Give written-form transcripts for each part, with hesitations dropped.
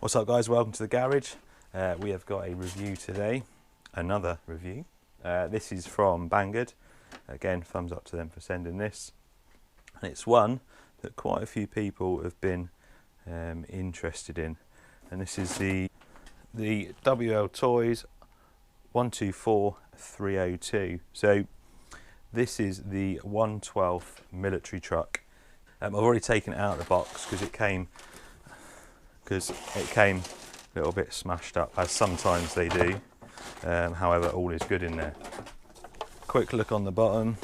What's up guys, welcome to the garage. We have got a review today, another review. This is from Banggood. Again, thumbs up to them for sending this. And it's one that quite a few people have been interested in. And this is the WLtoys 124302. So this is the 1/12 military truck. I've already taken it out of the box because it came a little bit smashed up, as sometimes they do. However, all is good in there. Quick look on the bottom.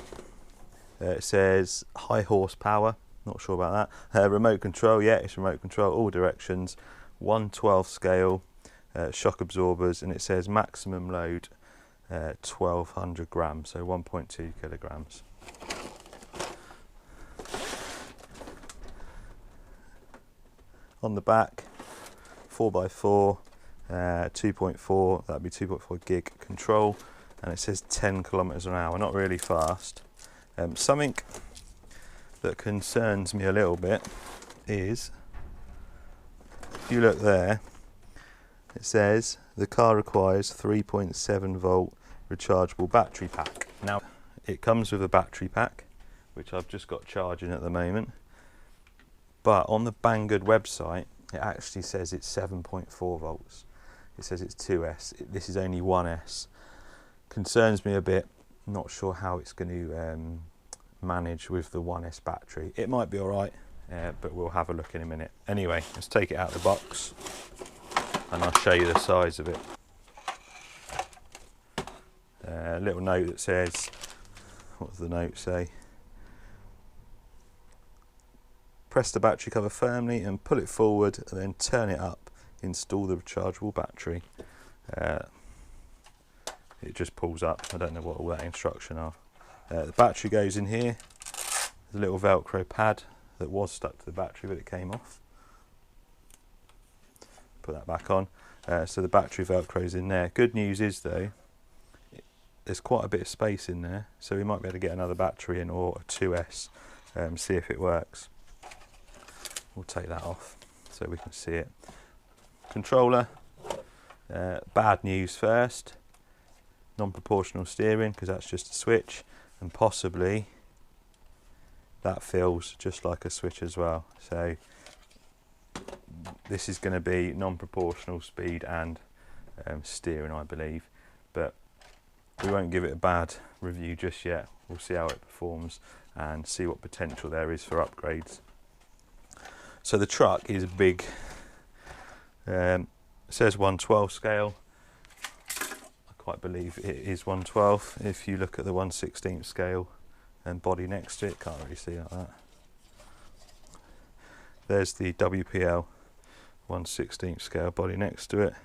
It says high horsepower, not sure about that. Remote control, yeah, it's remote control, all directions. 1/12 scale, shock absorbers, and it says maximum load 1200 grams, so 1.2 kilograms. On the back, 4x4, 2.4, that'd be 2.4 gig control, and it says 10 kilometers an hour, not really fast. Something that concerns me a little bit is, if you look there, it says the car requires 3.7 volt rechargeable battery pack. Now, it comes with a battery pack, which I've just got charging at the moment, but on the Banggood website, it actually says it's 7.4 volts. It says it's 2S. This is only 1S. Concerns me a bit. Not sure how it's going to manage with the 1S battery. It might be alright, but we'll have a look in a minute. Anyway, let's take it out of the box and I'll show you the size of it. A little note that says, what does the note say? Press the battery cover firmly and pull it forward, and then turn it up. Install the rechargeable battery. It just pulls up. I don't know what all that instruction are. The battery goes in here. There's a little Velcro pad that was stuck to the battery, but it came off. Put that back on. So the battery Velcro's in there. Good news is though, there's quite a bit of space in there, so we might be able to get another battery in, or a 2S, see if it works. We'll take that off so we can see it. Controller, bad news first, non-proportional steering, because that's just a switch, and possibly that feels just like a switch as well. So this is going to be non-proportional speed and steering, I believe, but we won't give it a bad review just yet. We'll see how it performs and see what potential there is for upgrades. So the truck is big. It says 1/12 scale. I quite believe it is 1/12. If you look at the 1/16 scale and body next to it, can't really see like that. There's the WPL 1/16 scale body next to it.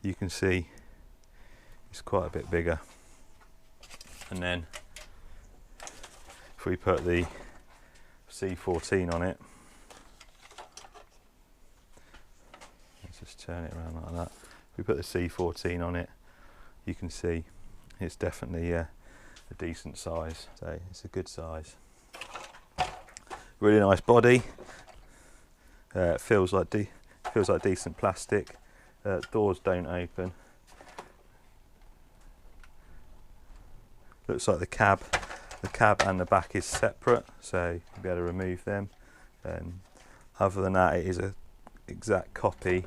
You can see it's quite a bit bigger. And then if we put the C14 on it, just turn it around like that. If we put the C14 on it, you can see it's definitely a decent size. So it's a good size. Really nice body. Feels like decent plastic. Doors don't open. Looks like the cab and the back is separate, so you'll be able to remove them. Other than that, it is an exact copy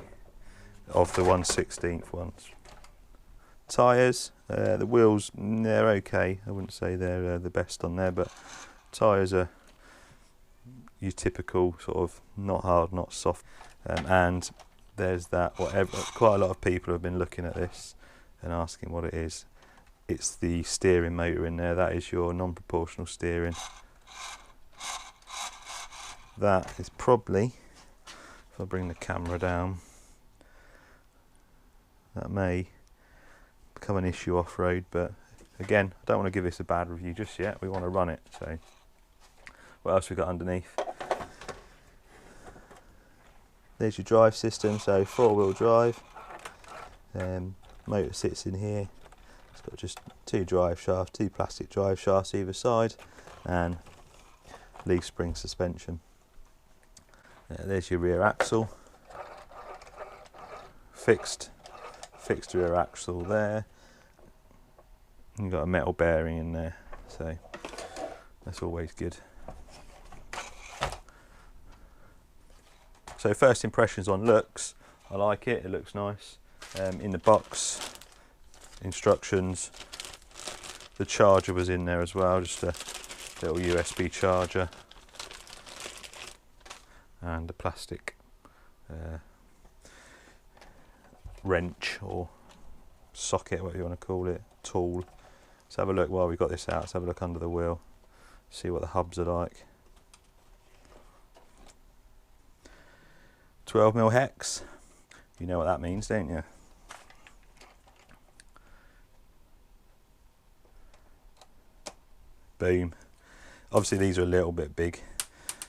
of the 1/16 ones. Tyres, the wheels, they're okay. I wouldn't say they're the best on there, but tyres are your typical sort of not hard, not soft. And there's that, quite a lot of people have been looking at this and asking what it is. It's the steering motor in there. That is your non-proportional steering. That is probably, if I bring the camera down, that may become an issue off-road, but again, I don't want to give this a bad review just yet. We want to run it. So what else we got underneath? There's your drive system, so 4-wheel drive. Motor sits in here. It's got just two drive shafts, two plastic drive shafts either side, and leaf spring suspension. There's your rear axle. fixed rear axle there. You've got a metal bearing in there, so that's always good. So first impressions on looks, I like it, it looks nice. In the box, instructions, the charger was in there as well, just a little USB charger, and a plastic wrench or socket, whatever you want to call it, tool. Let's have a look while we've got this out, let's have a look under the wheel, see what the hubs are like. 12mm hex, you know what that means, don't you? Boom. Obviously these are a little bit big,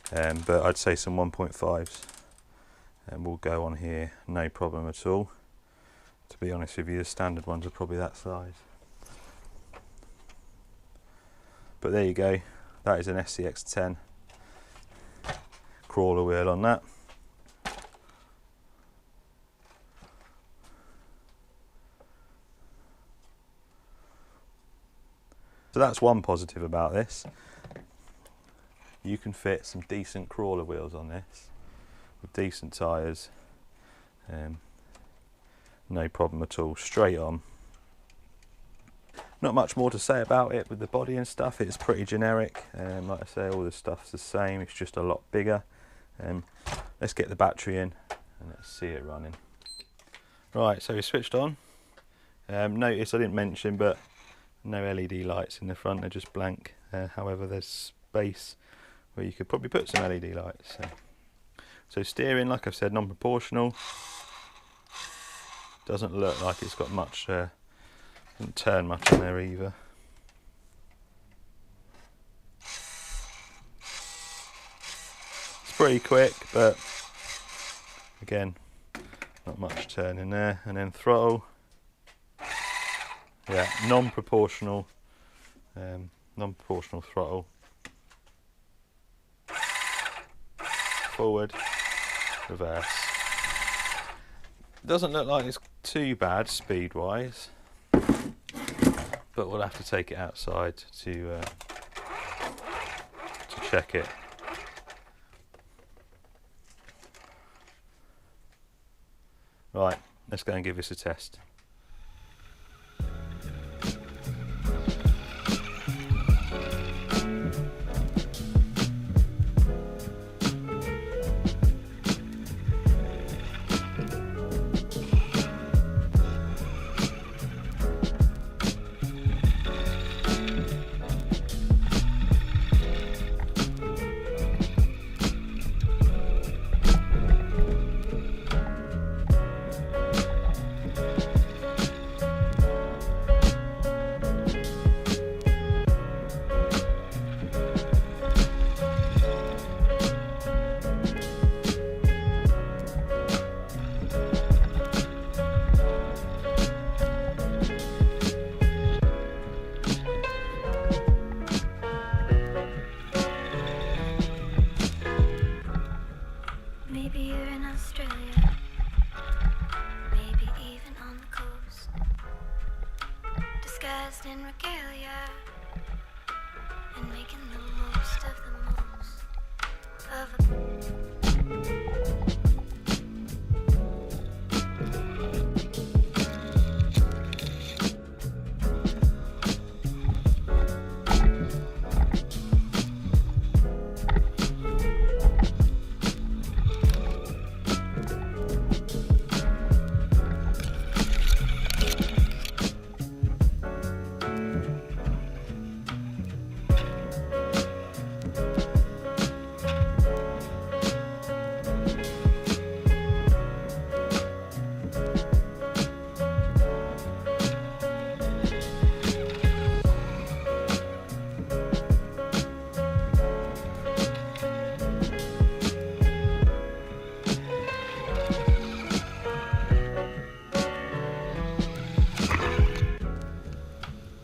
but I'd say some 1.5s will go on here, no problem at all. To be honest with you, the standard ones are probably that size. But there you go, that is an SCX10 crawler wheel on that. So that's one positive about this. You can fit some decent crawler wheels on this with decent tyres, no problem at all, straight on. Not much more to say about it with the body and stuff, it's pretty generic. Like I say, all the stuff's the same, it's just a lot bigger. Let's get the battery in and let's see it running. Right, so we switched on. Notice I didn't mention, but no LED lights in the front, they're just blank. However, there's space where you could probably put some LED lights. So steering, like I've said, non-proportional. Doesn't look like it's got much, doesn't turn much in there either. It's pretty quick, but again, not much turn in there. And then throttle. Yeah, non-proportional throttle. Forward, reverse. Doesn't look like it's too bad speed-wise, but we'll have to take it outside to check it. Right, let's go and give this a test. Maybe you're in Australia, maybe even on the coast, disguised in regalia, and making the most of the most of a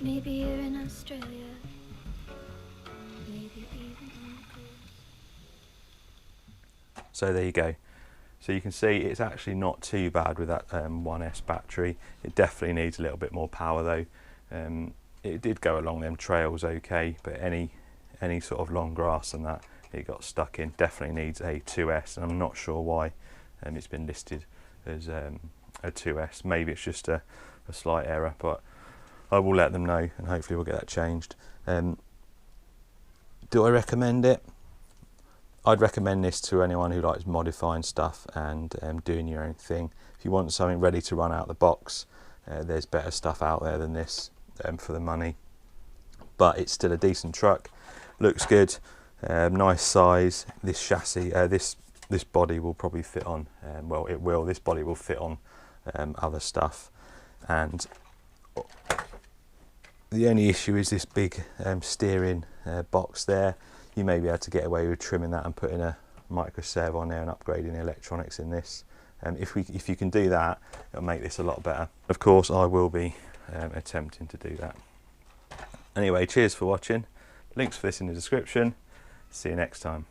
Maybe you're in Australia, maybe even on the coast. So there you go. So you can see it's actually not too bad with that 1S battery. It definitely needs a little bit more power though. It did go along them trails okay, but any sort of long grass and that it got stuck in. Definitely needs a 2S, and I'm not sure why it's been listed as a 2S. Maybe it's just a slight error, but I will let them know and hopefully we'll get that changed. Do I recommend it? I'd recommend this to anyone who likes modifying stuff and doing your own thing. If you want something ready to run out the box, there's better stuff out there than this for the money. But it's still a decent truck, looks good, nice size. This chassis, this body will probably fit on, well it will, this body will fit on other stuff. And the only issue is this big steering box there. You may be able to get away with trimming that and putting a micro servo on there and upgrading the electronics in this. If you can do that, it'll make this a lot better. Of course, I will be attempting to do that. Anyway, cheers for watching. Links for this in the description. See you next time.